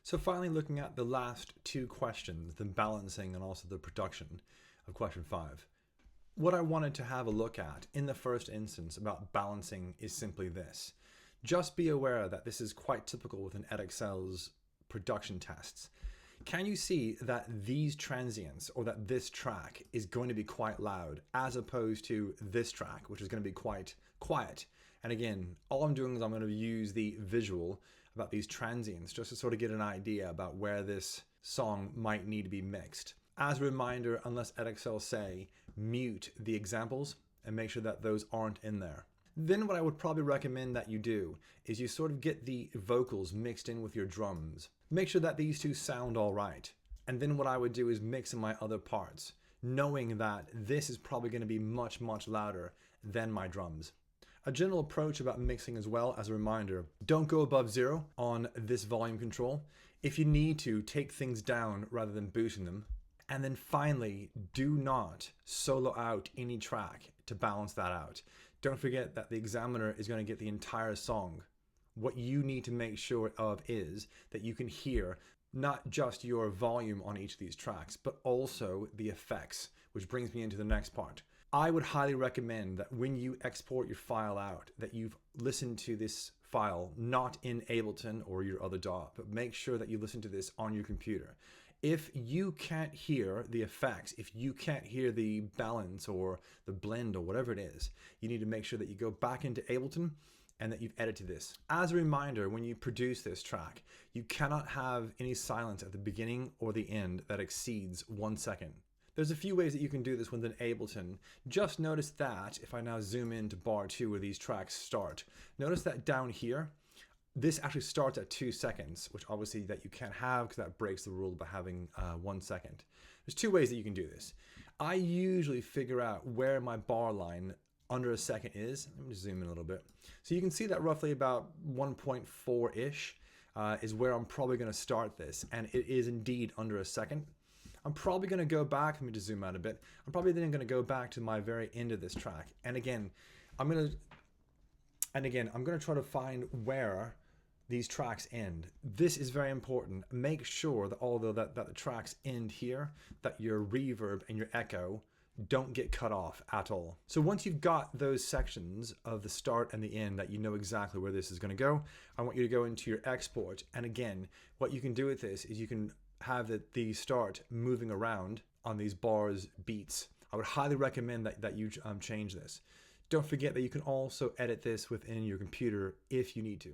So finally looking at the last two questions, the balancing and also the production of question 5. What I wanted to have a look at in the first instance about balancing is simply this. Just be aware that this is quite typical within Edexcel's production tests. Can you see that these transients or that this track is going to be quite loud as opposed to this track, which is going to be quite quiet? And again, all I'm doing is I'm going to use the visual about these transients just to sort of get an idea about where this song might need to be mixed. As a reminder, unless Edexcel say, mute the examples and make sure that those aren't in there. Then what I would probably recommend that you do is you sort of get the vocals mixed in with your drums. Make sure that these two sound all right. And then what I would do is mix in my other parts, knowing that this is probably going to be much, much louder than my drums. A general approach about mixing as well, as a reminder, don't go above 0 on this volume control. If you need to, take things down rather than boosting them. And then finally, do not solo out any track to balance that out. Don't forget that the examiner is going to get the entire song. What you need to make sure of is that you can hear not just your volume on each of these tracks, but also the effects, which brings me into the next part. I would highly recommend that when you export your file out, that you've listened to this file not in Ableton or your other DAW, but make sure that you listen to this on your computer. If you can't hear the effects, if you can't hear the balance or the blend or whatever it is, you need to make sure that you go back into Ableton and that you've edited this. As a reminder, when you produce this track, you cannot have any silence at the beginning or the end that exceeds 1 second. There's a few ways that you can do this within Ableton. Just notice that, if I now zoom into bar 2 where these tracks start, notice that down here, this actually starts at 2 seconds, which obviously that you can't have because that breaks the rule by having 1 second. There's two ways that you can do this. I usually figure out where my bar line under a second is. Let me just zoom in a little bit. So you can see that roughly about 1.4-ish is where I'm probably going to start this. And it is indeed under a second. I'm probably going to go back, let me just zoom out a bit. I'm probably then going to go back to my very end of this track. And again, I'm going to try to find where these tracks end. This is very important. Make sure that although that the tracks end here, that your reverb and your echo don't get cut off at all. So once you've got those sections of the start and the end that you know exactly where this is going to go, I want you to go into your export. And again, what you can do with this is you can have the start moving around on these bars beats. I would highly recommend that you change this. Don't forget that you can also edit this within your computer if you need to.